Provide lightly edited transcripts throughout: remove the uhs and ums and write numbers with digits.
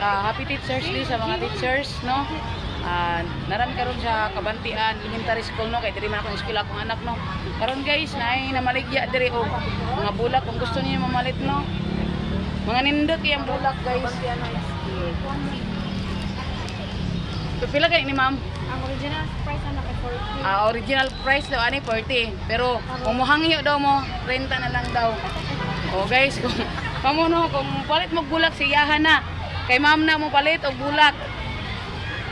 Happy Teachers Day sa mga teachers, no? Naran karon sa Kabantian Elementary School, no, kay diri man akong eskwela akong anak, no. Karon guys, naay namaligya diri og mga bulak kung gusto niyo mamalit, no. Mga nindot yang bulak, guys. So, pila kay ni ma'am? Ang original price na kay 40. Original price daw ani 40, pero kung mohangyo daw mo 30 na lang daw. Oh guys, kung kamo no, kung palit mo bulak siyahan na. Kay ma'am na mo palit og bulak.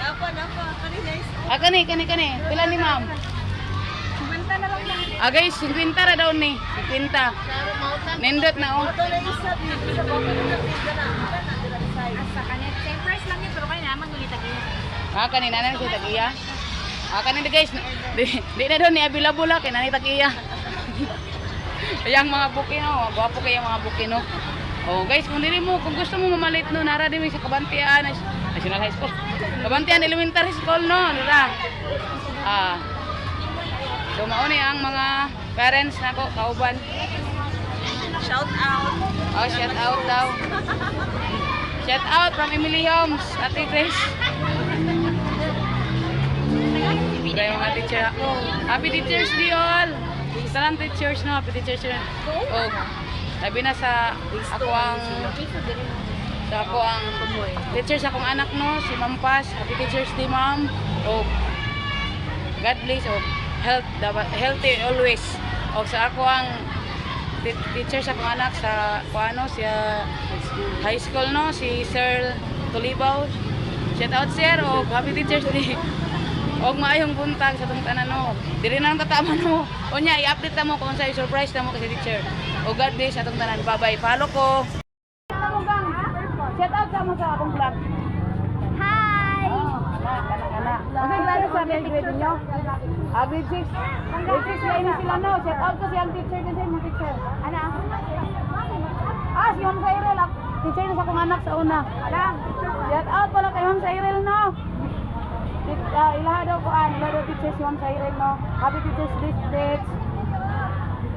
Napa, Kani. Pila ni ma'am? 50 na lang lang. Guys, 50 ra daw ni. 50. Nindot na oh. Ito na isa sa bawah na pizza na. Asa kanya same price lang yun pero kaya naman ngulitag iya. Kanina na siya tag-iya. Kanina guys, di na daw ni available kay nani tag-iya. Ayang mga buki, no, gwapo kay mga buki, no. Oh guys, kung dili mo, kung gusto mo mamalit, no, nara din sa Kabantian National High School. Kabantian Elementary School, no, nara. So mao ni ang mga parents nako kauban. Shout out. Shout out daw. Shout out from Emily Homes, Ate Grace. Okay, mga teacher. Happy Teachers Day all. Salam teachers, no, happy teachers. Oh, sabi na sa ako ang teachers akong anak, no, si Ma'am Paz. Happy Teachers Day, ma'am. Oh, God bless. Oh, healthy always. O sa ako ang teachers akong anak sa kuano siya high school, no, si Sir Tulibaw. Shout out sir, o happy Teachers Day. Og maayong buntag sa tong tanan, no. Dili na lang katama, no. Unya i-update ta mo kung sa surprise ta mo kasi teacher. O God bless sa tong tanan. Bye-bye. Follow ko. Shout out sa mo sa akong vlog. Hi. Kana. Kasi grade sa grade niyo. Grade 6. Grade 6 na ini sila, no. Shout out ko si ang teacher din sa imong teacher. Ana. Si Ma'am Cyril, teacher na sa akong anak sa una. Shout out pala kay Ma'am Cyril, no. Ilaha daw teachers si Ma'am Cyril, no. Happy Teachers Day, teach.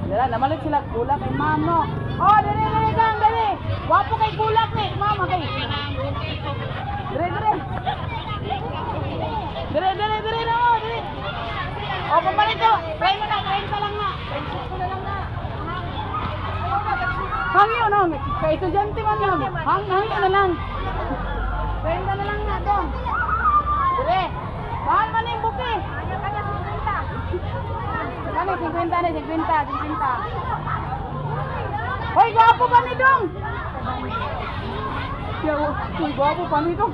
Dala, namalit sila bulak kay ma'am, no. Oh, dali gang, dali. Wapo kay bulak ni, ma'am, kay. Dire na, oh, dali. Oh, pamalit to. Try mo na lang na. Hangyo, no. Kay estudyante man lang. Hangyo na lang. Try na lang na to. Dire. Mahal man yung buki. Kani, 50. Hoy, gwapo pa ni Dong. Hoy, gwapo pa ni Dong.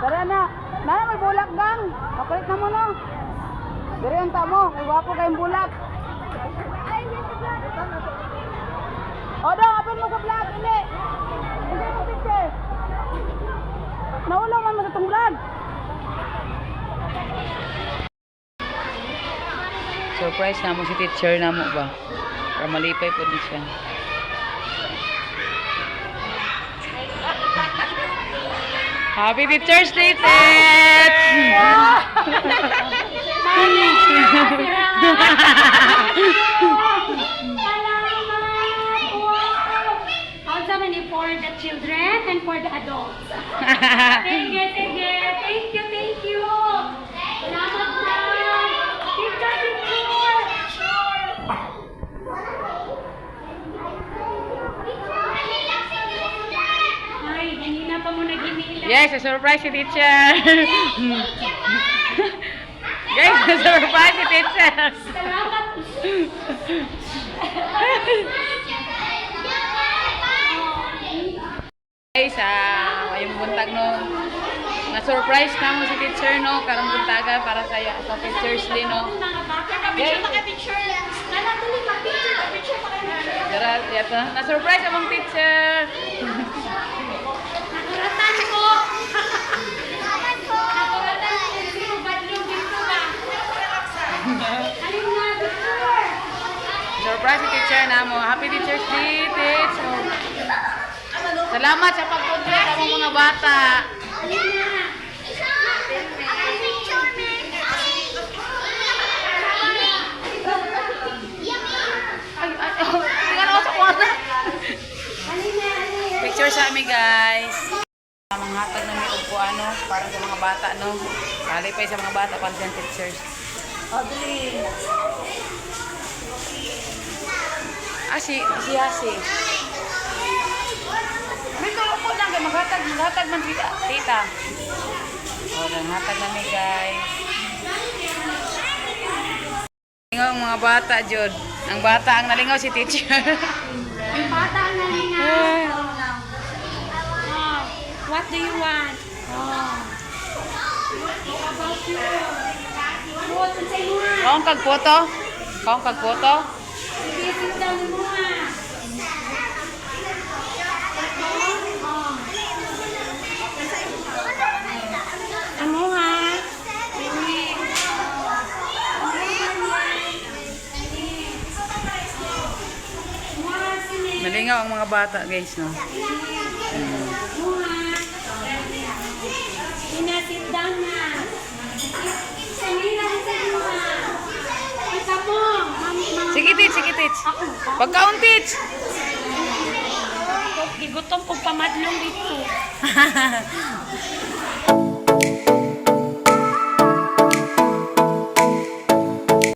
Tara na. Nana, may bulak gang. Kapalit na mo, no. Dire ang tamo. May gwapo kayong bulak. O daw, apin mo sa vlog, hindi mo picture. Naulaw man mo sa itong vlog. Surprise na mo si teacher na mo ba? Para malipay po din siya. Happy Teacher's Day, Tets! For the children and for the adults. Thank you. Salamat na. Picture. Ay, kanina pa mo nag-email. Yes, a surprise si teacher. Guys, a surprise si teacher. Salamat. Guys, ngayong buntag, no, na-surprise na mo si teacher, no, karong buntaga para sa Teacher's Day, no. Picture pa kayo, picture. Nanatuloy mag-picture pa kayo. Na-surprise among teacher. Nakuratan ko. Badlong dito ba? Halin na, picture. Surprise si teacher na mo. Happy Teacher's Day, teach. Salamat sa pag-control sa mga bata. kami guys. Mga hatag na may upo ano, para sa mga bata no. Kali pa sa mga bata para sa teachers. Audrey. Si Hasi. May upo lang kay maghatag man tita. Oh, hatag na guys. Lingaw ang mga bata, Jod. Ang bata ang nalingaw si teacher. Yung bata ang nalingaw. Oh, what do you want? Oh. Kaong kagpoto? Kaong kagpoto? Sige, sit down mo nga. Ano ha? Nalingaw ang mga bata, guys, no? Sit down na. Samira, sit mo ha. Isa mo. Sige, Tits. Pagkaon, Tits! Gigutom kong pamadlong dito.